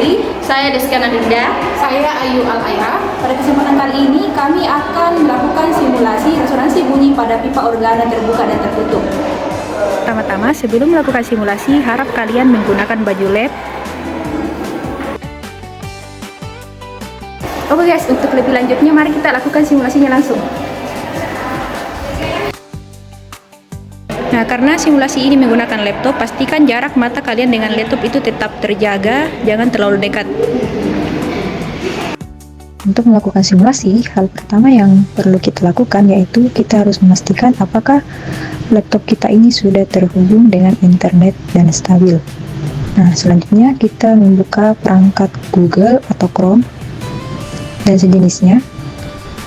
kembali. Saya Deskiana Dinda. Saya Ayu Al-Aira. Pada kesempatan kali ini kami akan melakukan simulasi resonansi bunyi pada pipa organa terbuka dan tertutup. Pertama-tama, sebelum melakukan simulasi, harap kalian menggunakan baju lab. Oke guys, untuk lebih lanjutnya mari kita lakukan simulasinya langsung. Nah, karena simulasi ini menggunakan laptop, pastikan jarak mata kalian dengan laptop itu tetap terjaga, jangan terlalu dekat. Untuk melakukan simulasi, hal pertama yang perlu kita lakukan yaitu kita harus memastikan apakah laptop kita ini sudah terhubung dengan internet dan stabil. Nah, selanjutnya kita membuka perangkat Google atau Chrome dan sejenisnya.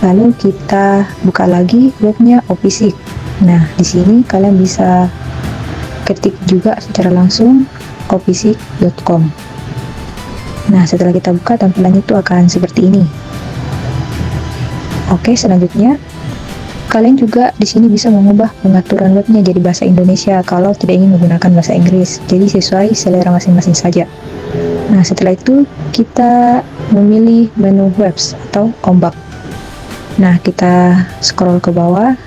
Lalu kita buka lagi webnya Opisik. Nah, di sini kalian bisa ketik juga secara langsung opisik.com. Nah, setelah kita buka, tampilannya itu akan seperti ini. Oke, selanjutnya kalian juga di sini bisa mengubah pengaturan webnya jadi bahasa Indonesia kalau tidak ingin menggunakan bahasa Inggris. Jadi sesuai selera masing-masing saja. Nah, setelah itu kita memilih menu webs atau ombak. Nah, kita scroll ke bawah.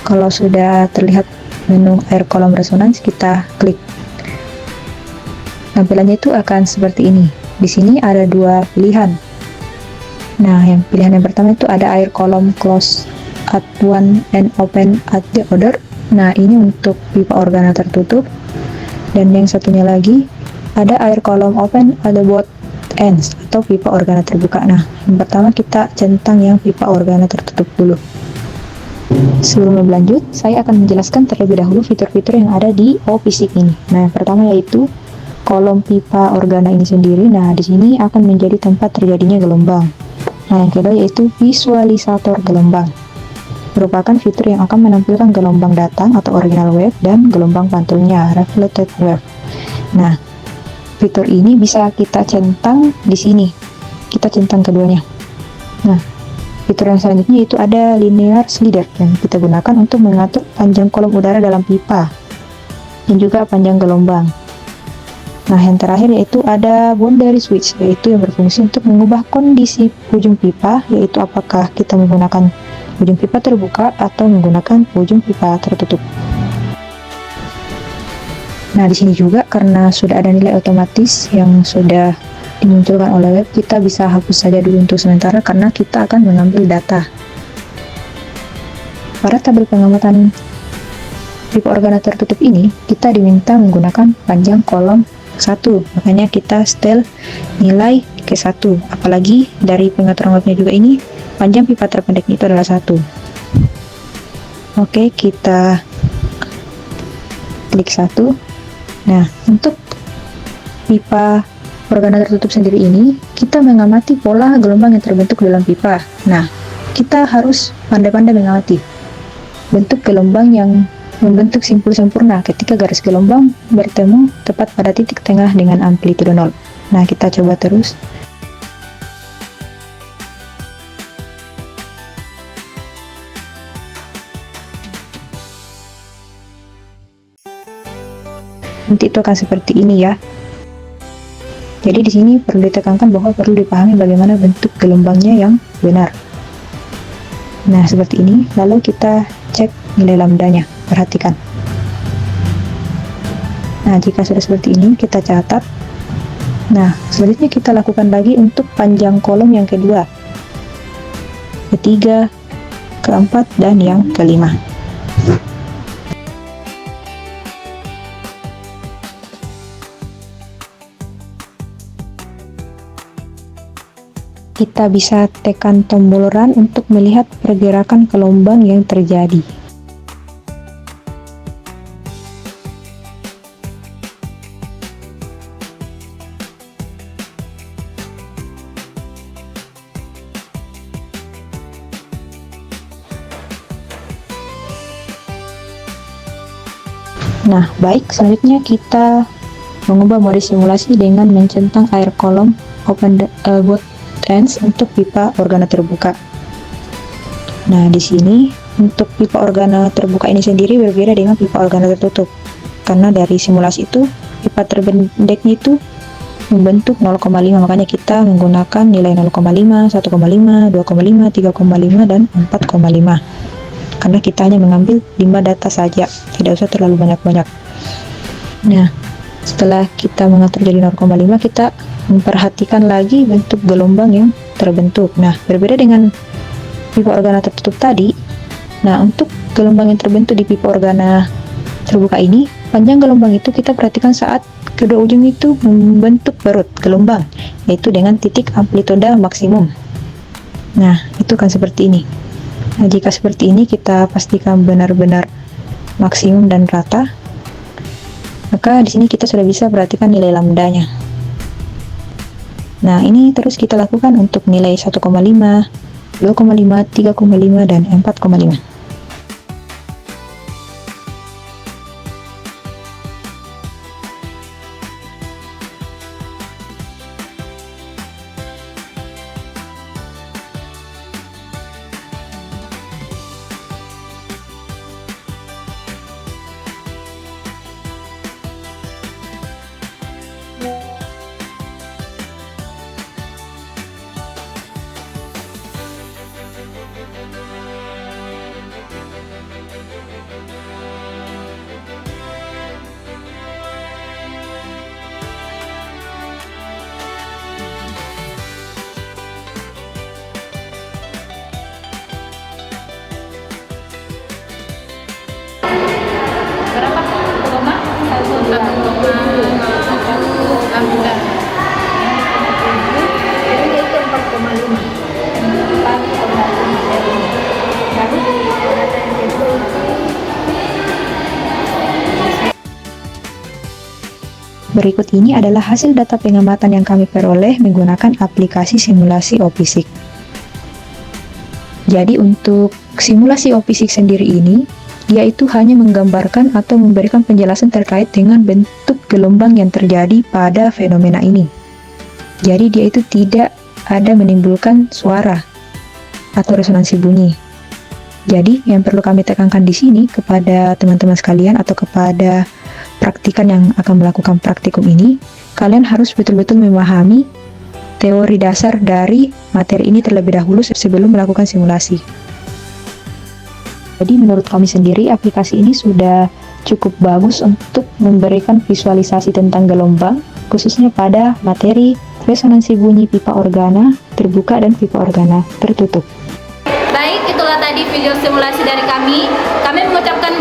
Kalau sudah terlihat menu air kolom resonans, kita klik. Tampilannya itu akan seperti ini. Di sini ada dua pilihan. Nah, yang pilihan yang pertama itu ada air kolom close at one and open at the other. Nah, ini untuk pipa organa tertutup. Dan yang satunya lagi ada air kolom open at the both ends atau pipa organa terbuka. Nah, yang pertama kita centang yang pipa organa tertutup dulu. Sebelum lebih lanjut, saya akan menjelaskan terlebih dahulu fitur-fitur yang ada di Opisik ini. Nah, yang pertama yaitu kolom pipa organa ini sendiri. Nah, di sini akan menjadi tempat terjadinya gelombang. Nah, yang kedua yaitu visualisator gelombang. Merupakan fitur yang akan menampilkan gelombang datang atau original wave dan gelombang pantulnya, reflected wave. Nah, fitur ini bisa kita centang di sini. Kita centang keduanya. Nah, fitur yang selanjutnya itu ada linear slider yang kita gunakan untuk mengatur panjang kolom udara dalam pipa dan juga panjang gelombang. Nah, yang terakhir yaitu ada boundary switch, yaitu yang berfungsi untuk mengubah kondisi ujung pipa, yaitu apakah kita menggunakan ujung pipa terbuka atau menggunakan ujung pipa tertutup. Nah, di sini juga karena sudah ada nilai otomatis yang sudah dimunculkan oleh web, kita bisa hapus saja dulu untuk sementara karena kita akan mengambil data. Pada tabel pengamatan pipa organa tertutup ini, kita diminta menggunakan panjang kolom 1, makanya kita setel nilai ke 1. Apalagi dari pengaturan webnya juga ini, panjang pipa terpendeknya itu adalah 1. Oke, kita klik 1. Nah, untuk pipa organa tertutup sendiri ini, kita mengamati pola gelombang yang terbentuk dalam pipa. Nah, kita harus pandai-pandai mengamati bentuk gelombang yang membentuk simpul sempurna ketika garis gelombang bertemu tepat pada titik tengah dengan amplitude 0. Nah, kita coba terus. Nanti itu akan seperti ini ya. Jadi di sini perlu ditekankan bahwa perlu dipahami bagaimana bentuk gelombangnya yang benar. Nah, seperti ini. Lalu kita cek nilai lambdanya. Perhatikan. Nah, jika sudah seperti ini, kita catat. Nah, selanjutnya kita lakukan lagi untuk panjang kolom yang kedua, ketiga, keempat, dan yang kelima. Kita bisa tekan tombol run untuk melihat pergerakan gelombang yang terjadi. Nah, baik, selanjutnya kita mengubah mode simulasi dengan mencentang air kolom open both ends untuk pipa organa terbuka. Nah, di sini untuk pipa organa terbuka ini sendiri berbeda dengan pipa organa tertutup. Karena dari simulasi itu, pipa terpendeknya itu membentuk 0,5, makanya kita menggunakan nilai 0,5, 1,5, 2,5, 3,5, dan 4,5. Karena kita hanya mengambil 5 data saja, tidak usah terlalu banyak-banyak. Nah, setelah kita mengatur jadi 0,5, kita memperhatikan lagi bentuk gelombang yang terbentuk. Nah, berbeda dengan pipa organa tertutup tadi. Nah, untuk gelombang yang terbentuk di pipa organa terbuka ini, panjang gelombang itu kita perhatikan saat kedua ujung itu membentuk perut gelombang, yaitu dengan titik amplituda maksimum. Nah, itu kan seperti ini. Nah, jika seperti ini kita pastikan benar-benar maksimum dan rata, maka di sini kita sudah bisa perhatikan nilai lambdanya. Nah, ini terus kita lakukan untuk nilai 1,5, 2,5, 3,5, dan 4,5. Berapa? 1,1. Jadi itu 4,5. 4,5. Berikut ini adalah hasil data pengamatan yang kami peroleh menggunakan aplikasi simulasi OPSIC. Jadi untuk simulasi OPSIC sendiri ini, dia itu hanya menggambarkan atau memberikan penjelasan terkait dengan bentuk gelombang yang terjadi pada fenomena ini. Jadi dia itu tidak ada menimbulkan suara atau resonansi bunyi. Jadi yang perlu kami tekankan di sini kepada teman-teman sekalian atau kepada praktikan yang akan melakukan praktikum ini, kalian harus betul-betul memahami teori dasar dari materi ini terlebih dahulu sebelum melakukan simulasi. Jadi menurut kami sendiri, aplikasi ini sudah cukup bagus untuk memberikan visualisasi tentang gelombang, khususnya pada materi resonansi bunyi pipa organa terbuka dan pipa organa tertutup. Baik, itulah tadi video simulasi dari kami. Kami mengucapkan